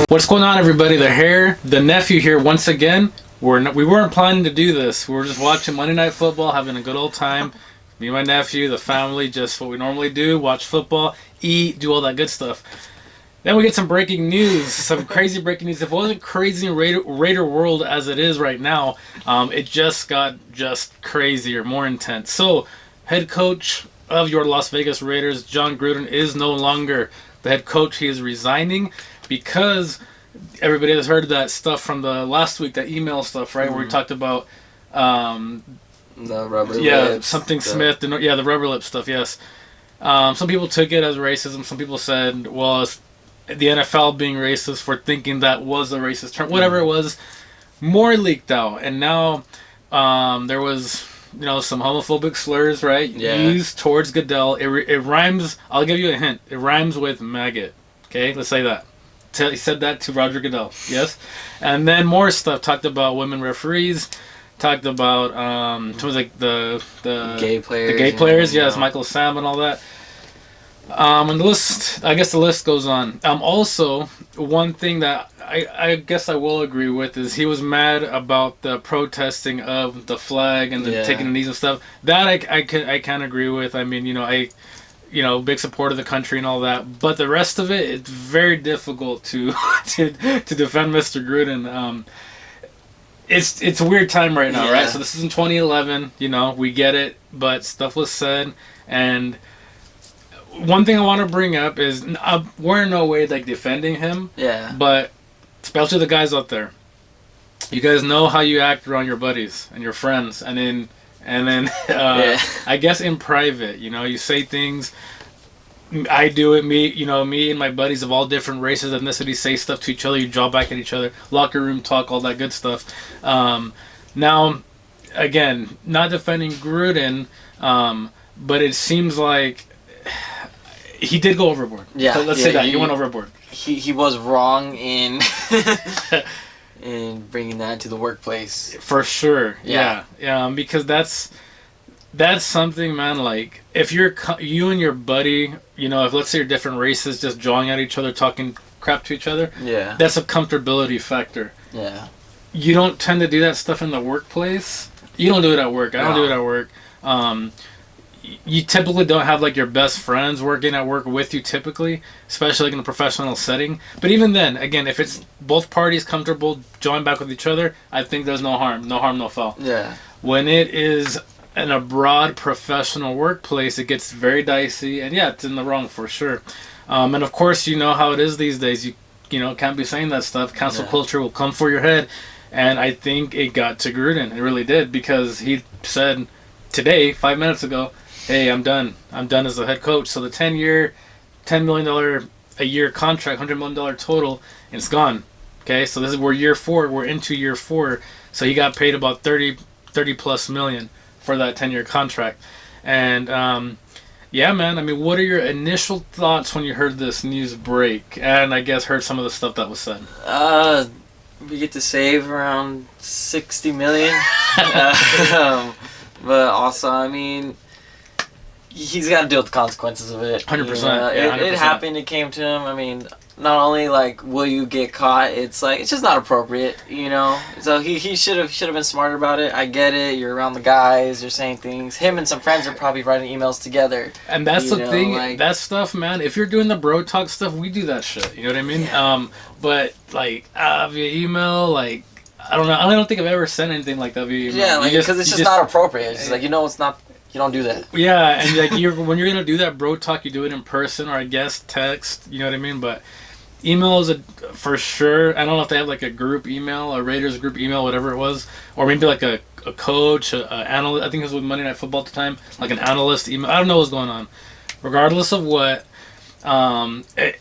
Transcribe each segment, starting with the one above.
What's going on, everybody? The nephew here once again. We weren't planning to do this. We were just watching Monday Night Football, having a good old time. Me and my nephew, the family, just what we normally do: watch football, eat, do all that good stuff. Then we get some breaking news, some crazy breaking news. If it wasn't crazy in Raider world as it is right now, it just got crazier, more intense. So, head coach of your Las Vegas Raiders, Jon Gruden, is no longer the head coach. He is resigning because everybody has heard that stuff from the last week, that email stuff, right? Where we talked about the rubber lips. Something Smith. The rubber lip stuff, yes. Some people took it as racism. Some people said, well, it's the NFL being racist for thinking that was a racist term. Whatever it was, more leaked out. And now there was, some homophobic slurs, right? Yeah. Used towards Goodell. It rhymes. I'll give you a hint. It rhymes with maggot. Okay? Let's say that. He said that to Roger Goodell. Yes? And then more stuff. Talked about women referees. Talked about like the gay players. The gay players, yes, Michael Sam and all that. And the list goes on. Also, one thing that I guess I will agree with is he was mad about the protesting of the flag and the taking the knees and stuff. That I can agree with. I mean, big support of the country and all that. But the rest of it, it's very difficult to defend Mr. Gruden. It's a weird time right now, right? So this is in 2011. We get it, but stuff was said. And one thing I want to bring up is we're in no way defending him. Yeah. But especially the guys out there, you guys know how you act around your buddies and your friends, and then I guess in private, you say things. I do it. Me and my buddies of all different races, ethnicities say stuff to each other. You draw back at each other. Locker room talk, all that good stuff. Now, again, not defending Gruden, but it seems like he did go overboard. Yeah. So let's say that he went overboard. He was wrong in in bringing that to the workplace. For sure. Yeah. Because that's something, man. Like, if you and your buddy, if let's say you're different races, just jawing at each other, talking crap to each other, that's a comfortability factor. Yeah. You don't tend to do that stuff in the workplace. You don't do it at work. I don't do it at work. You typically don't have your best friends working at work with you, typically, especially in a professional setting. But even then, again, if it's both parties comfortable join back with each other, I think there's no harm. No harm, no foul. Yeah. When it is in a broad professional workplace, it gets very dicey, and it's in the wrong for sure. And of course, you know how it is these days. You can't be saying that stuff. Cancel culture will come for your head, and I think it got to Gruden. It really did, because he said today, 5 minutes ago, "Hey, I'm done. I'm done as the head coach." So the $10 million a year contract, $100 million total, and it's gone. Okay, so we're year 4. We're into year 4. So he got paid about 30 plus million for that 10-year contract. And man, I mean, what are your initial thoughts when you heard this news break, and I guess heard some of the stuff that was said? We get to save around $60 million. But also, I mean, he's got to deal with the consequences of it. 100%. 100%. It happened. It came to him. I mean, not only will you get caught, it's just not appropriate, So he should have been smarter about it. I get it. You're around the guys. You're saying things. Him and some friends are probably writing emails together. And that's the thing. That stuff, man. If you're doing the bro talk stuff, we do that shit. You know what I mean? Yeah. But via email, I don't know. I don't think I've ever sent anything like that via email. Yeah, because it's just not appropriate. It's just it's not. You don't do that. Yeah, and when you're gonna do that bro talk, you do it in person, or I guess text. You know what I mean? But email is for sure. I don't know if they have a group email, a Raiders group email, whatever it was, or maybe a coach, an analyst. I think it was with Monday Night Football at the time, an analyst email. I don't know what's going on. Regardless of what,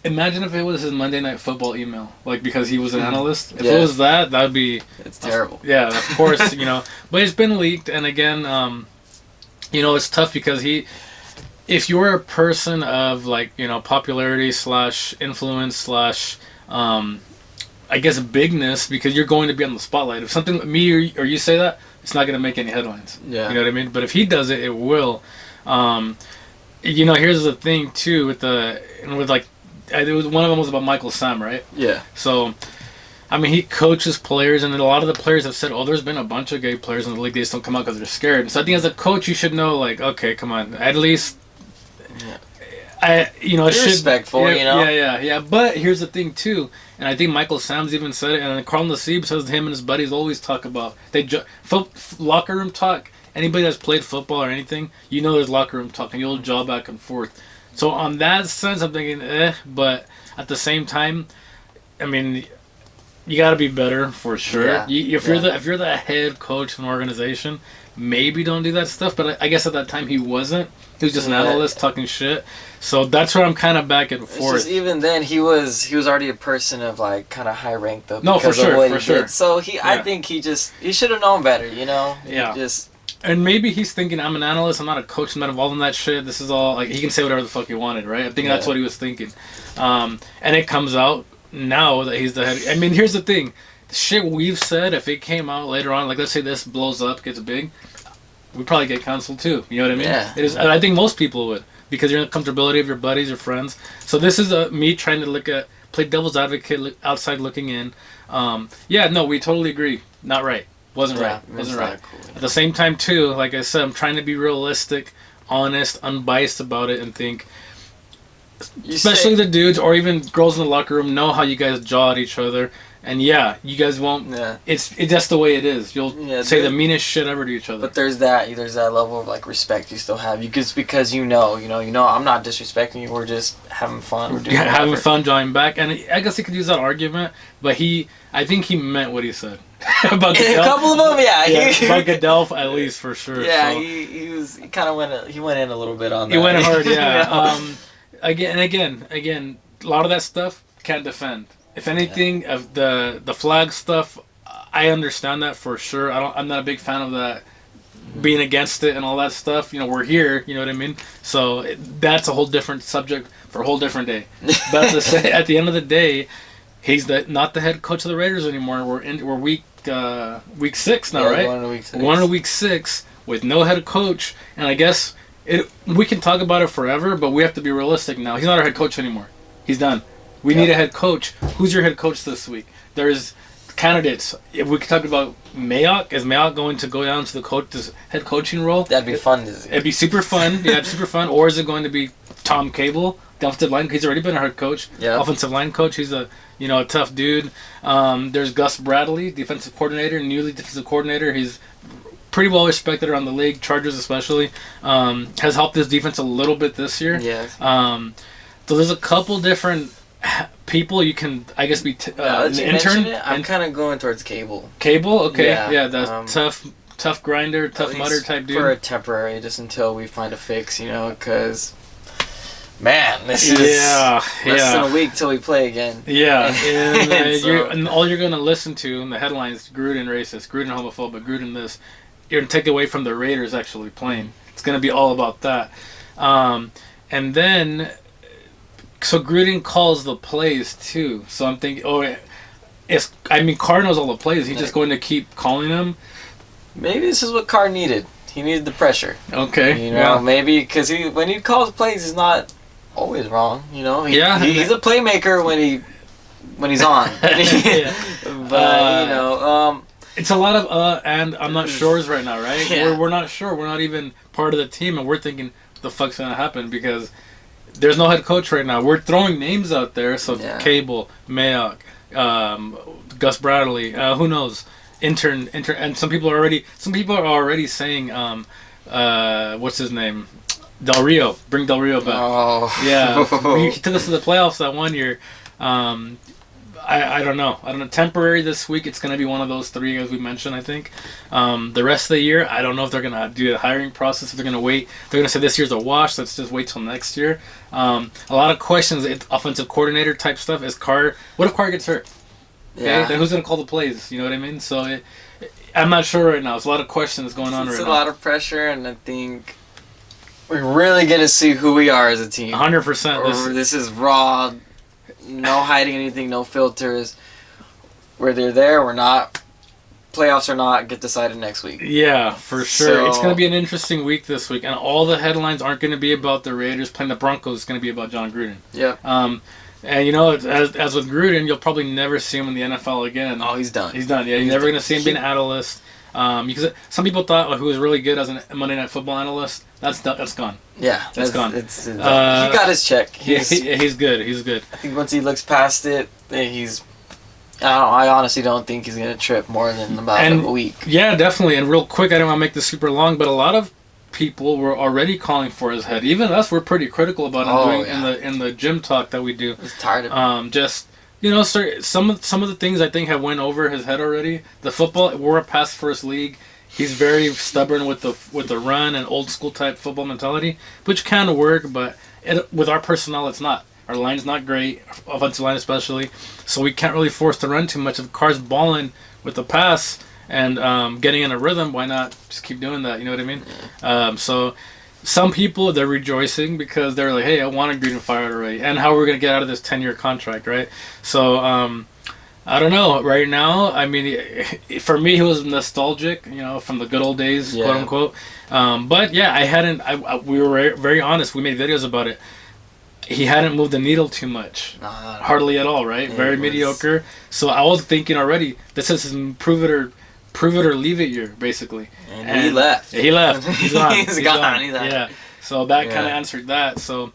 imagine if it was his Monday Night Football email, because he was an analyst. If it was that would be. It's terrible. Yeah, of course, But it's been leaked, and again, it's tough because if you're a person of popularity / influence / I guess bigness, because you're going to be on the spotlight. If something me or you say that, it's not going to make any headlines. Yeah. You know what I mean? But if he does it, it will. Here's the thing too with one of them was about Michael Sam, right? Yeah. So, I mean, he coaches players, and a lot of the players have said, "Oh, there's been a bunch of gay players in the league. They just don't come out because they're scared." So I think as a coach, you should know, like, okay, come on, at least. Yeah. It should respectful, Yeah. But here's the thing too, and I think Michael Sam's even said it, and Carl Nassib says him and his buddies always talk about locker room talk. Anybody that's played football or anything, there's locker room talk, and you'll jaw back and forth. So on that sense, I'm thinking, but at the same time, I mean, you got to be better for sure. Yeah. If you're the head coach of an organization, maybe don't do that stuff. But I guess at that time he wasn't. He was just an analyst talking shit. So that's where I'm kind of back and forth. Just, even then, he was already a person of like kind of high rank though. No, for sure. Did. So I think he should have known better. Yeah. And maybe he's thinking, I'm an analyst, I'm not a coach, I'm not involved in that shit. This is all, like, he can say whatever the fuck he wanted, right? I think that's what he was thinking. And it comes out now that he's the head. I mean, here's the thing. The shit we've said, if it came out later on, like, let's say this blows up, gets big, we'd probably get canceled too. You know what I mean? Yeah. It is, and I think most people would, because you're in the comfortability of your buddies, your friends. So this is me trying to play devil's advocate, outside looking in. We totally agree. Not right. Wasn't right. Cool. At the same time, too, like I said, I'm trying to be realistic, honest, unbiased about it, and think, especially the dudes or even girls in the locker room know how you guys jaw at each other, and you guys won't. Yeah. It's just the way it is. You'll say the meanest shit ever to each other. But there's that level of like respect you still have. Because I'm not disrespecting you. We're just having fun. We're doing having fun, drawing back, and I guess he could use that argument, but I think he meant what he said. About Goodell. A couple of them, about Goodell, at least, for sure. Yeah, so. He went in a little bit on that. He went hard, yeah. Again, a lot of that stuff can't defend. If anything, of the flag stuff, I understand that for sure. I'm not a big fan of that, being against it and all that stuff. We're here, you know what I mean? So that's a whole different subject for a whole different day. But at the end of the day, he's not the head coach of the Raiders anymore. We're week 6 now, right? Going to week 6 with no head coach, and I guess we can talk about it forever, but we have to be realistic now. He's not our head coach anymore. He's done. We need a head coach. Who's your head coach this week? There's candidates. If we could talk about Mayock, is Mayock going to go down to this head coaching role? That'd be fun. It'd be super fun. Yeah, it'd be super fun. Or is it going to be Tom Cable, the offensive line? He's already been a head coach. Yeah. Offensive line coach. He's a tough dude. There's Gus Bradley, defensive coordinator, newly defensive coordinator. He's pretty well respected around the league, Chargers especially. Has helped this defense a little bit this year. Yes. So there's a couple different people you can, I guess, be an intern. I'm kind of going towards Cable. Cable? Okay. Yeah, that's tough grinder, tough mutter type dude. For a temporary, just until we find a fix, because... Man, this is less than a week till we play again. Yeah, and all you're going to listen to in the headlines, Gruden racist, Gruden homophobic, Gruden this, you're going to take away from the Raiders actually playing. It's going to be all about that. And then, so Gruden calls the plays too. So I'm thinking, Carr knows all the plays. He's just going to keep calling them. Maybe this is what Carr needed. He needed the pressure. Okay. Maybe because when he calls plays, he's not always wrong, He's a playmaker when he's on. But it's a lot of and I'm not sure's right now, right? Yeah. We're not sure. We're not even part of the team, and we're thinking what the fuck's gonna happen because there's no head coach right now. We're throwing names out there, so Cable, Mayock, Gus Bradley, who knows? Intern, and some people are already saying what's his name? Del Rio. Bring Del Rio back. Oh. Yeah. He took us to the playoffs that one year. I don't know. Temporary this week. It's going to be one of those 3 as we mentioned, I think. The rest of the year, I don't know if they're going to do the hiring process, if they're going to wait. They're going to say this year's a wash. Let's just wait till next year. A lot of questions. Offensive coordinator type stuff. What if Carr gets hurt? Yeah. Okay? Then who's going to call the plays? You know what I mean? So I'm not sure right now. There's a lot of questions going on right now. It's a lot of pressure, and I think we really get to see who we are as a team. 100%. This is raw, no hiding anything, no filters. Whether there or not, playoffs or not, get decided next week. Yeah, for sure. So, it's going to be an interesting week this week, and all the headlines aren't going to be about the Raiders playing the Broncos. It's going to be about Jon Gruden. Yep. And, you know, as with Gruden, you'll probably never see him in the NFL again. Oh, he's done. He's done, yeah. You're never going to see him being an analyst. Because some people thought who was really good as a Monday Night Football analyst, that's gone. Yeah, that's gone. He got his check. He's good. He's good. I think once he looks past it, I honestly don't think he's gonna trip more than about a week. Yeah, definitely. And real quick, I don't want to make this super long, but a lot of people were already calling for his head. Even us, we're pretty critical about him in the gym talk that we do. I was tired of it. Just. You know, sir, some of the things I think have went over his head already. The football, we're a pass first league. He's very stubborn with the run and old school type football mentality, which can work, but with our personnel, it's not. Our line's not great, offensive line especially, so we can't really force the run too much. If Carr's balling with the pass and getting in a rhythm, why not just keep doing that? You know what I mean? So. Some people, they're rejoicing because they're like, hey, I want Gruden fired already. And how are we going to get out of this 10-year contract, right? So, I don't know. Right now, I mean, for me, he was nostalgic, you know, from the good old days, quote unquote. But, yeah, we were very honest. We made videos about it. He hadn't moved the needle too much. Hardly at all, right? Very mediocre. So I was thinking already, this is his prove it or leave it year, basically. And he left. He left. He's gone. He's gone. Yeah. So that kind of answered that. So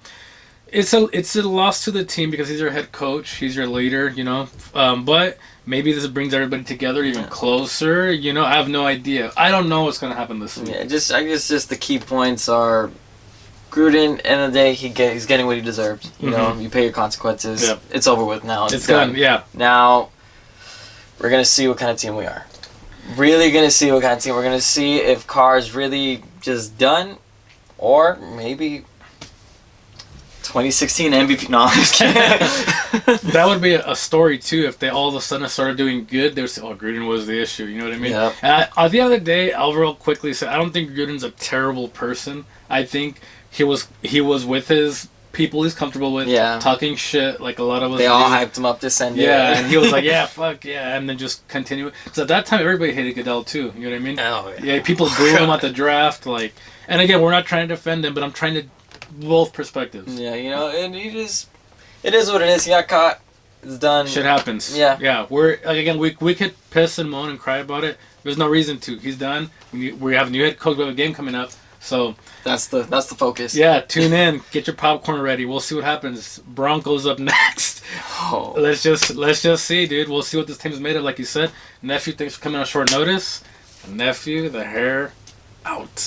it's a loss to the team because he's your head coach. He's your leader, you know. But maybe this brings everybody together even closer. You know, I have no idea. I don't know what's going to happen this week. Yeah, I guess the key points are Gruden, end of the day, he's getting what he deserves. You know, you pay your consequences. Yep. It's over with now. It's done. Yeah. Now, we're going to see what kind of team we are. Really going to see what kind of team. We're going to see if Carr's really just done, or maybe 2016 MVP. No, I'm just kidding. That would be a story, too, if they all of a sudden started doing good. They would say, oh, Gruden was the issue. You know what I mean? Yep. And at the end of the day, I'll real quickly say, I don't think Gruden's a terrible person. I think he was with his people he's comfortable with, talking shit like a lot of us. They all hyped him up to send it. Yeah, and he was like, yeah, fuck, yeah, and then just continue. Because at that time, everybody hated Goodell, too. You know what I mean? Oh, yeah. People booed him at the draft. Like, and again, we're not trying to defend him, but I'm trying to both perspectives. Yeah, you know, and it is what it is. He got caught. It's done. Shit happens. Yeah. Yeah, we could piss and moan and cry about it. There's no reason to. He's done. We have a new head coach. We have a game coming up. So that's the focus. Yeah, tune in, get your popcorn ready. We'll see what happens. Broncos up next. Oh. Let's just see, dude. We'll see what this team's made of. Like you said, nephew, thanks for coming on short notice. Nephew, the hair out.